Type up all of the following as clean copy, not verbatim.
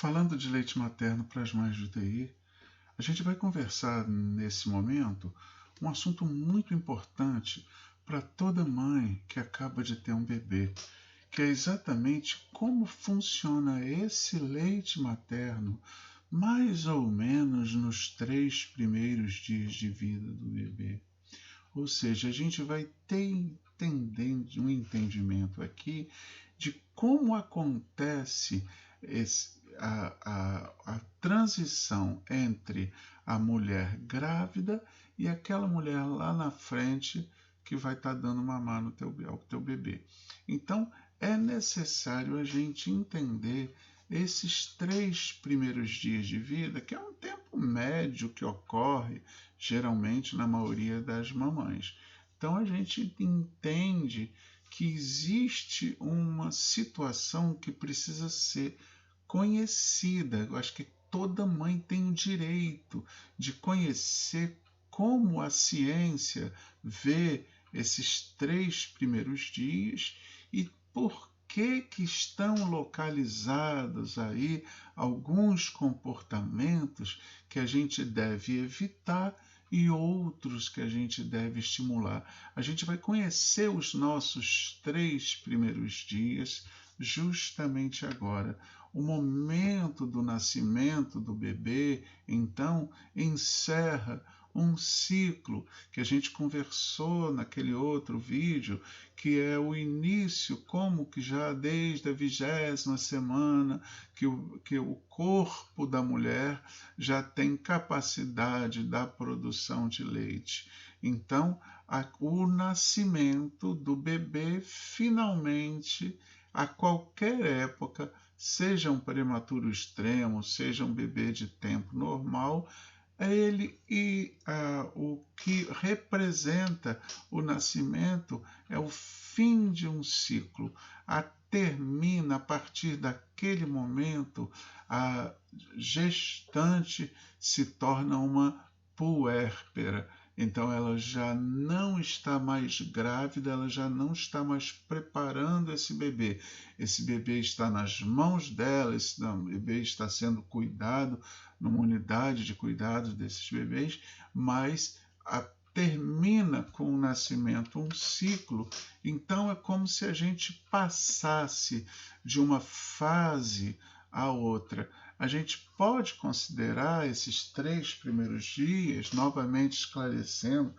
Falando de leite materno para as mães de UTI, a gente vai conversar nesse momento um assunto muito importante para toda mãe que acaba de ter um bebê, que é exatamente como funciona esse leite materno, mais ou menos nos 3 primeiros dias de vida do bebê. Ou seja, a gente vai ter um entendimento aqui de como acontece a transição entre a mulher grávida e aquela mulher lá na frente que vai estar dando mamar ao teu bebê. Então, é necessário a gente entender esses 3 primeiros dias de vida, que é um tempo médio que ocorre geralmente na maioria das mamães. Então a gente entende que existe uma situação que precisa ser conhecida. Eu acho que toda mãe tem o direito de conhecer como a ciência vê esses 3 primeiros dias e por que estão localizados aí alguns comportamentos que a gente deve evitar e outros que a gente deve estimular. A gente vai conhecer os nossos 3 primeiros dias justamente agora. O momento do nascimento do bebê, então, encerra um ciclo que a gente conversou naquele outro vídeo, que é o início, como que já desde a 20ª semana, que o corpo da mulher já tem capacidade da produção de leite. Então, o nascimento do bebê finalmente, a qualquer época, seja um prematuro extremo, seja um bebê de tempo normal, é ele e o que representa o nascimento é o fim de um ciclo. Termina a partir daquele momento, a gestante se torna uma puérpera. Então ela já não está mais grávida, ela já não está mais preparando esse bebê. Esse bebê está nas mãos dela, esse bebê está sendo cuidado numa unidade de cuidado desses bebês, mas termina com o nascimento um ciclo. Então é como se a gente passasse de uma fase à outra. A gente pode considerar esses 3 primeiros dias, novamente esclarecendo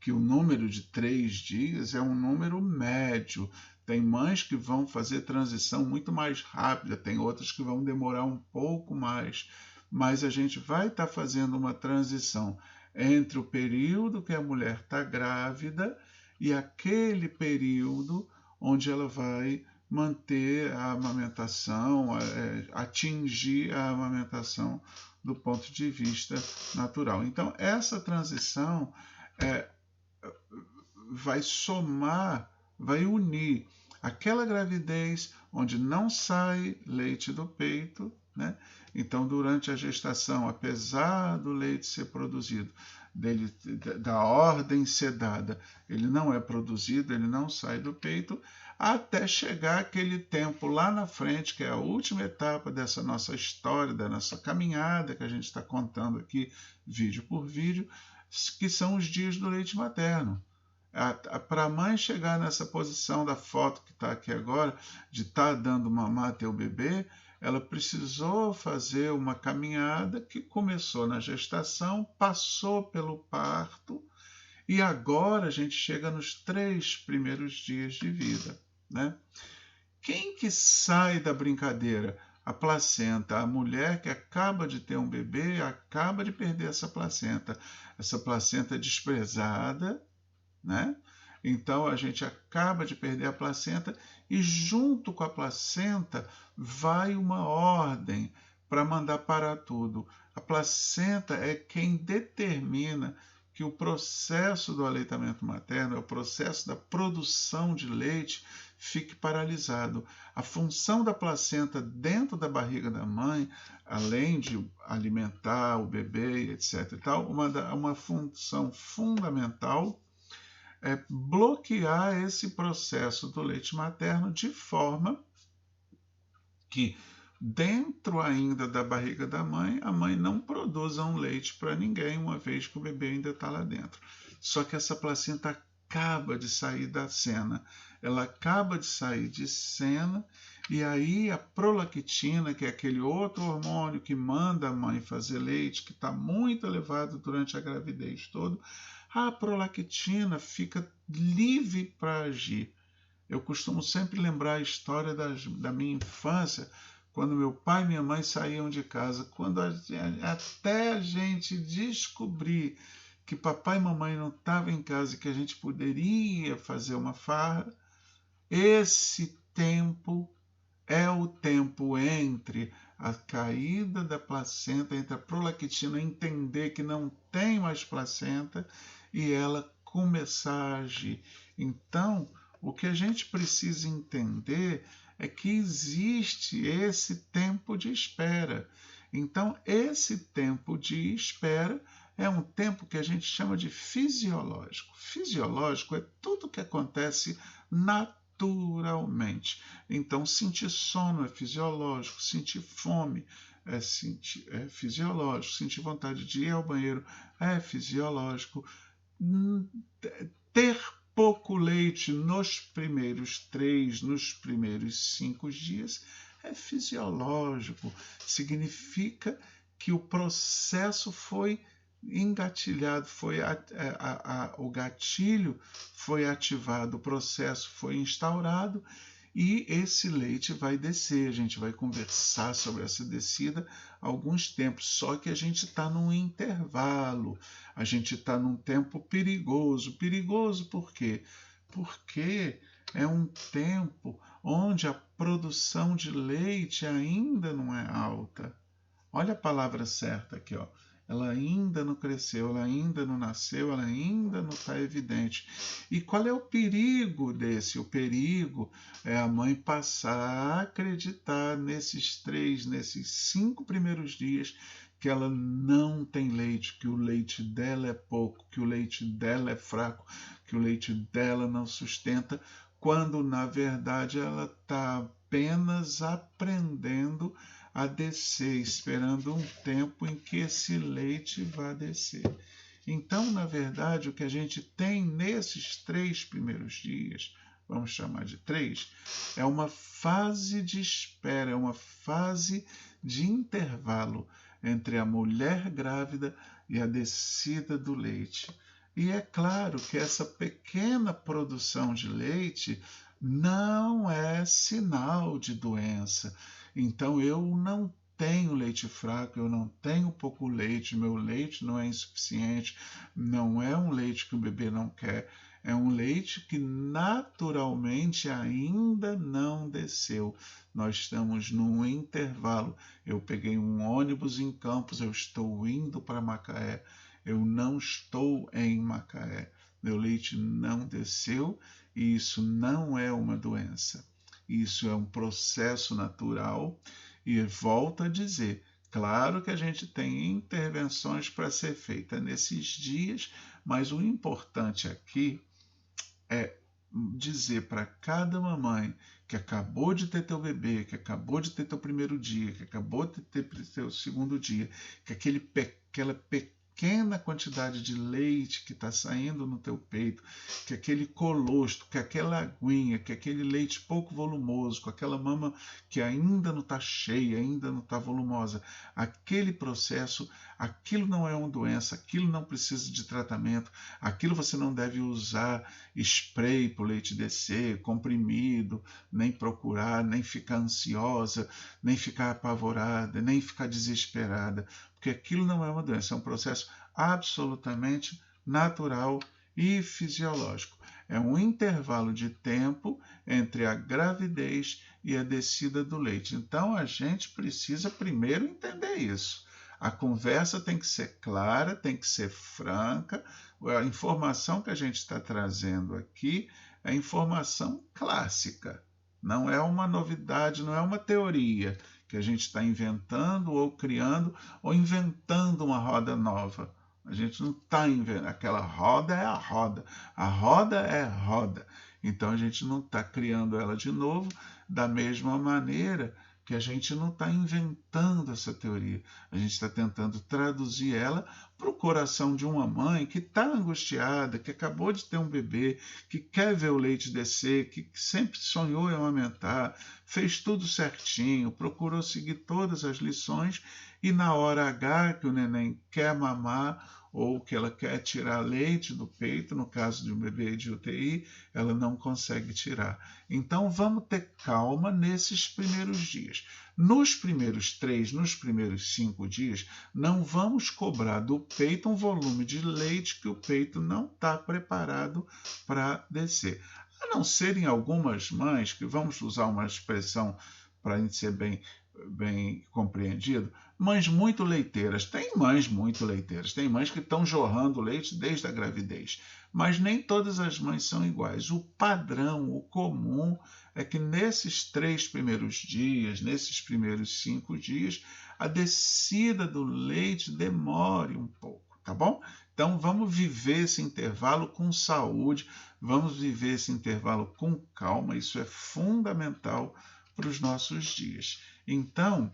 que o número de 3 dias é um número médio. Tem mães que vão fazer transição muito mais rápida, tem outras que vão demorar um pouco mais, mas a gente vai estar fazendo uma transição entre o período que a mulher está grávida e aquele período onde ela vai manter a amamentação, atingir a amamentação do ponto de vista natural. Então, essa transição vai somar, vai unir aquela gravidez onde não sai leite do peito, né? Então, durante a gestação, apesar do leite ser produzido, da ordem ser dada, ele não é produzido, ele não sai do peito, até chegar aquele tempo lá na frente, que é a última etapa dessa nossa história, da nossa caminhada, que a gente está contando aqui, vídeo por vídeo, que são os dias do leite materno. Para a mãe chegar nessa posição da foto que está aqui agora, de estar dando mamar até o bebê, ela precisou fazer uma caminhada que começou na gestação, passou pelo parto e agora a gente chega nos 3 primeiros dias de vida, né? Quem que sai da brincadeira? A placenta. A mulher que acaba de ter um bebê acaba de perder essa placenta desprezada, né? Então a gente acaba de perder a placenta e junto com a placenta vai uma ordem para mandar parar tudo. A placenta é quem determina que o processo do aleitamento materno, o processo da produção de leite, fique paralisado. A função da placenta dentro da barriga da mãe, além de alimentar o bebê, etc. Uma função fundamental é bloquear esse processo do leite materno de forma que dentro ainda da barriga da mãe, a mãe não produz um leite para ninguém, uma vez que o bebê ainda está lá dentro. Só que essa placenta acaba de sair da cena, ela acaba de sair de cena, e aí a prolactina, que é aquele outro hormônio que manda a mãe fazer leite, que está muito elevado durante a gravidez toda, a prolactina fica livre para agir. Eu costumo sempre lembrar a história da minha infância, quando meu pai e minha mãe saíam de casa, até a gente descobrir que papai e mamãe não estavam em casa e que a gente poderia fazer uma farra, esse tempo é o tempo entre a caída da placenta, entre a prolactina entender que não tem mais placenta e ela começar a agir. Então, o que a gente precisa entender é que existe esse tempo de espera. Então, esse tempo de espera é um tempo que a gente chama de fisiológico. Fisiológico é tudo que acontece naturalmente. Então, sentir sono é fisiológico, sentir fome é fisiológico, sentir vontade de ir ao banheiro é fisiológico. Ter pouco leite nos primeiros 3, nos primeiros 5 dias é fisiológico. Significa que o processo foi engatilhado, o gatilho foi ativado, o processo foi instaurado e esse leite vai descer. A gente vai conversar sobre essa descida alguns tempos, só que a gente está num intervalo, a gente está num tempo perigoso. Perigoso por quê? Porque é um tempo onde a produção de leite ainda não é alta. Olha a palavra certa aqui, ó. Ela ainda não cresceu, ela ainda não nasceu, ela ainda não está evidente. E qual é o perigo desse? O perigo é a mãe passar a acreditar nesses 5 primeiros dias que ela não tem leite, que o leite dela é pouco, que o leite dela é fraco, que o leite dela não sustenta, quando na verdade ela está apenas aprendendo a descer, esperando um tempo em que esse leite vai descer. Então, na verdade, o que a gente tem nesses 3 primeiros dias, vamos chamar de 3, é uma fase de espera, é uma fase de intervalo entre a mulher grávida e a descida do leite. E é claro que essa pequena produção de leite não é sinal de doença. Então eu não tenho leite fraco, eu não tenho pouco leite, meu leite não é insuficiente, não é um leite que o bebê não quer, é um leite que naturalmente ainda não desceu. Nós estamos num intervalo. Eu peguei um ônibus em Campos, eu estou indo para Macaé, eu não estou em Macaé. Meu leite não desceu e isso não é uma doença. Isso é um processo natural e volto a dizer, claro que a gente tem intervenções para ser feita nesses dias, mas o importante aqui é dizer para cada mamãe que acabou de ter teu bebê, que acabou de ter teu primeiro dia, que acabou de ter teu segundo dia, que aquela pequena quantidade de leite que está saindo no teu peito, que aquele colostro, que aquela aguinha, que aquele leite pouco volumoso, com aquela mama que ainda não está cheia, ainda não está volumosa, aquele processo, aquilo não é uma doença, aquilo não precisa de tratamento, aquilo você não deve usar spray para o leite descer, comprimido, nem procurar, nem ficar ansiosa, nem ficar apavorada, nem ficar desesperada, porque aquilo não é uma doença, é um processo absolutamente natural e fisiológico. É um intervalo de tempo entre a gravidez e a descida do leite. Então a gente precisa primeiro entender isso. A conversa tem que ser clara, tem que ser franca. A informação que a gente está trazendo aqui é informação clássica. Não é uma novidade, não é uma teoria que a gente está inventando ou criando ou inventando uma roda nova. A gente não está inventando. Aquela roda é a roda. A roda é a roda. Então a gente não está criando ela de novo da mesma maneira porque a gente não está inventando essa teoria, a gente está tentando traduzir ela para o coração de uma mãe que está angustiada, que acabou de ter um bebê, que quer ver o leite descer, que sempre sonhou em amamentar, fez tudo certinho, procurou seguir todas as lições e na hora H que o neném quer mamar ou que ela quer tirar leite do peito, no caso de um bebê de UTI, ela não consegue tirar. Então vamos ter calma nesses primeiros dias. Nos primeiros 3, nos primeiros 5 dias, não vamos cobrar do peito um volume de leite que o peito não está preparado para descer. A não ser em algumas mães, que vamos usar uma expressão para a gente ser bem compreendido, mães muito leiteiras. Tem mães muito leiteiras, tem mães que estão jorrando leite desde a gravidez, mas nem todas as mães são iguais. O padrão, o comum, é que nesses 3 primeiros dias, nesses primeiros 5 dias, a descida do leite demore um pouco, tá bom? Então vamos viver esse intervalo com saúde, vamos viver esse intervalo com calma, isso é fundamental para os nossos dias. Então,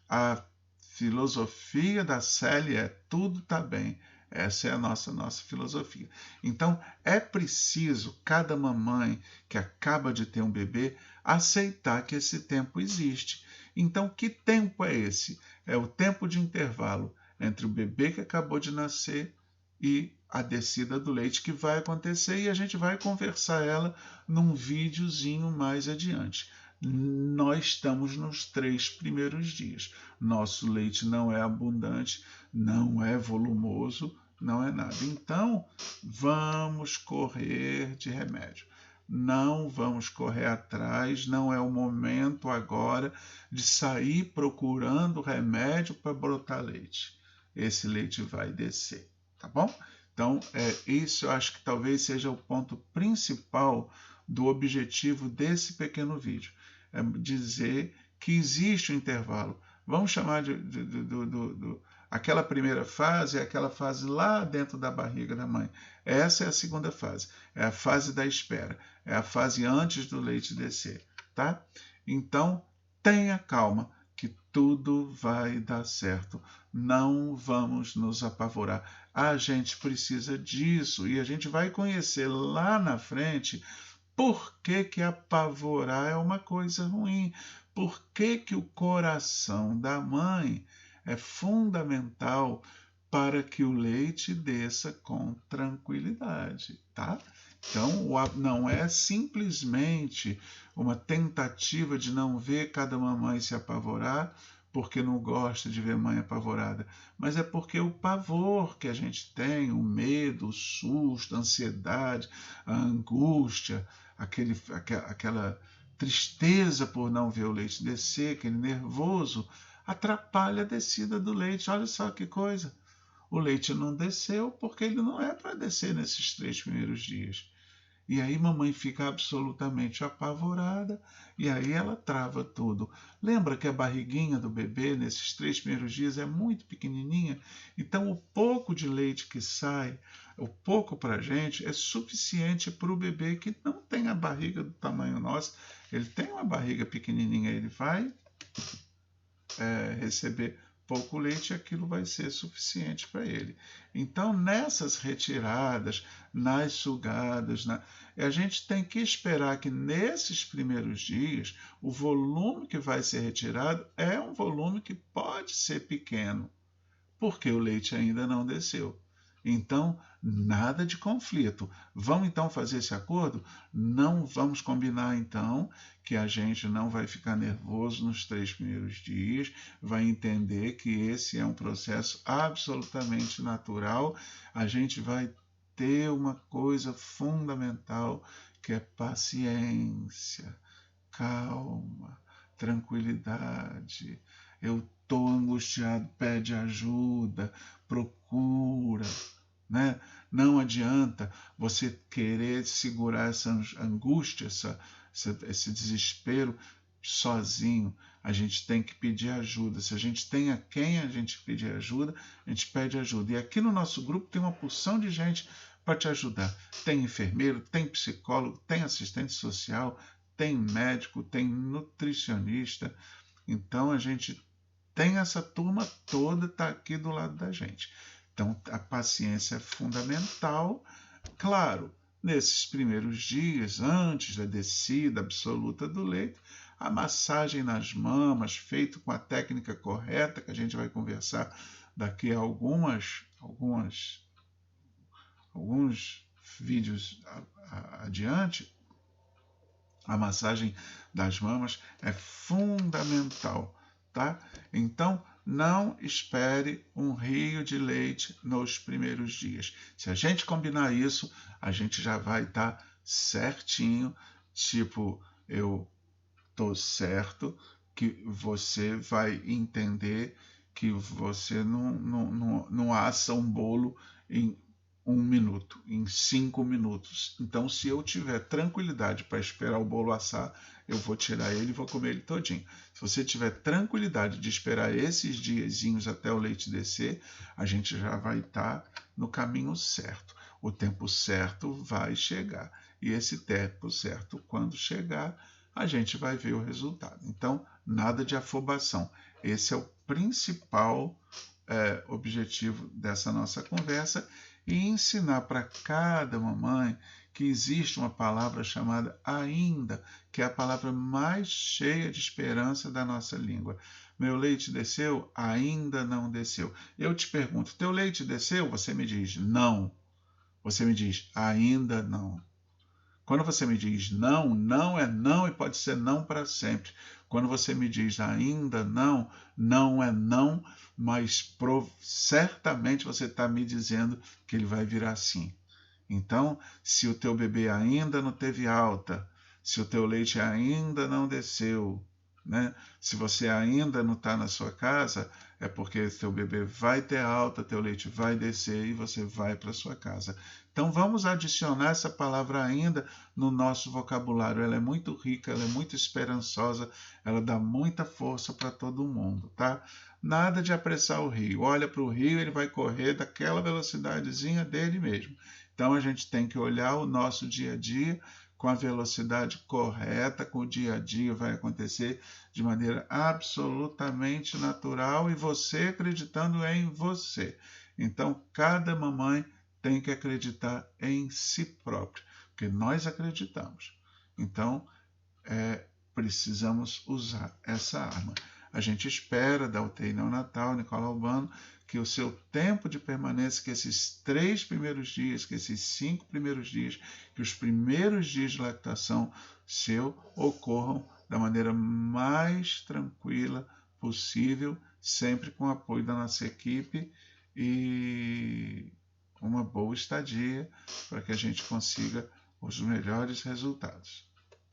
a filosofia da Célia é tudo está bem. Essa é a nossa filosofia. Então, é preciso cada mamãe que acaba de ter um bebê aceitar que esse tempo existe. Então, que tempo é esse? É o tempo de intervalo entre o bebê que acabou de nascer e a descida do leite que vai acontecer e a gente vai conversar ela num videozinho mais adiante. Nós estamos nos 3 primeiros dias. Nosso leite não é abundante, não é volumoso, não é nada. Então, vamos correr de remédio. Não vamos correr atrás, não é o momento agora de sair procurando remédio para brotar leite. Esse leite vai descer, tá bom? Então, isso eu acho que talvez seja o ponto principal do objetivo desse pequeno vídeo. É dizer que existe um intervalo. Vamos chamar aquela primeira fase, é aquela fase lá dentro da barriga da mãe. Essa é a segunda fase, é a fase da espera, é a fase antes do leite descer, tá? Então, tenha calma, que tudo vai dar certo. Não vamos nos apavorar. A gente precisa disso e a gente vai conhecer lá na frente por que apavorar é uma coisa ruim. Por que o coração da mãe é fundamental para que o leite desça com tranquilidade, tá? Então, não é simplesmente uma tentativa de não ver cada mamãe se apavorar porque não gosta de ver mãe apavorada, mas é porque o pavor que a gente tem, o medo, o susto, a ansiedade, a angústia, aquela tristeza por não ver o leite descer, aquele nervoso, atrapalha a descida do leite. Olha só que coisa. O leite não desceu porque ele não é para descer nesses 3 primeiros dias. E aí mamãe fica absolutamente apavorada e aí ela trava tudo. Lembra que a barriguinha do bebê nesses 3 primeiros dias é muito pequenininha? Então o pouco de leite que sai, o pouco para a gente, é suficiente para o bebê que não tem a barriga do tamanho nosso. Ele tem uma barriga pequenininha, ele vai receber pouco leite e aquilo vai ser suficiente para ele. Então, nessas retiradas, nas sugadas, a gente tem que esperar que nesses primeiros dias o volume que vai ser retirado é um volume que pode ser pequeno, porque o leite ainda não desceu. Então, nada de conflito. Vamos então fazer esse acordo? Não vamos combinar então que a gente não vai ficar nervoso nos 3 primeiros dias, vai entender que esse é um processo absolutamente natural. A gente vai ter uma coisa fundamental que é paciência, calma, tranquilidade. Eu estou angustiado, pede ajuda, procura, né? Não adianta você querer segurar essa angústia, esse desespero sozinho. A gente tem que pedir ajuda. Se a gente tem a quem a gente pedir ajuda, a gente pede ajuda. E aqui no nosso grupo tem uma porção de gente para te ajudar. Tem enfermeiro, tem psicólogo, tem assistente social, tem médico, tem nutricionista. Então a gente tem essa turma toda, está aqui do lado da gente. Então a paciência é fundamental. Claro, nesses primeiros dias, antes da descida absoluta do leite, a massagem nas mamas, feito com a técnica correta, que a gente vai conversar daqui a alguns vídeos adiante, a massagem das mamas é fundamental, tá? Então, não espere um rio de leite nos primeiros dias. Se a gente combinar isso, a gente já vai estar certinho, tipo, eu tô certo, que você vai entender que você não assa um bolo em 1 minuto, em 5 minutos. Então, se eu tiver tranquilidade para esperar o bolo assar, eu vou tirar ele e vou comer ele todinho. Se você tiver tranquilidade de esperar esses diazinhos até o leite descer, a gente já vai estar no caminho certo. O tempo certo vai chegar. E esse tempo certo, quando chegar, a gente vai ver o resultado. Então, nada de afobação. Esse é o principal objetivo dessa nossa conversa, e ensinar para cada mamãe que existe uma palavra chamada ainda, que é a palavra mais cheia de esperança da nossa língua. Meu leite desceu? Ainda não desceu. Eu te pergunto, teu leite desceu? Você me diz não. Você me diz ainda não. Quando você me diz não, não é não e pode ser não para sempre. Quando você me diz ainda não, não é não, mas certamente você está me dizendo que ele vai virar sim. Então, se o teu bebê ainda não teve alta, se o teu leite ainda não desceu, né? Se você ainda não está na sua casa, é porque teu bebê vai ter alta, teu leite vai descer e você vai para sua casa. Então vamos adicionar essa palavra ainda no nosso vocabulário. Ela é muito rica, ela é muito esperançosa, ela dá muita força para todo mundo, tá? Nada de apressar o rio. Olha para o rio, ele vai correr daquela velocidadezinha dele mesmo. Então a gente tem que olhar o nosso dia a dia com a velocidade correta, com o dia a dia vai acontecer de maneira absolutamente natural e você acreditando em você. Então cada mamãe tem que acreditar em si próprio, porque nós acreditamos. Então precisamos usar essa arma. A gente espera da UTI neonatal, Nicola Albano, que o seu tempo de permanência, que esses 3 primeiros dias, que esses 5 primeiros dias, que os primeiros dias de lactação seu ocorram da maneira mais tranquila possível, sempre com o apoio da nossa equipe e uma boa estadia para que a gente consiga os melhores resultados.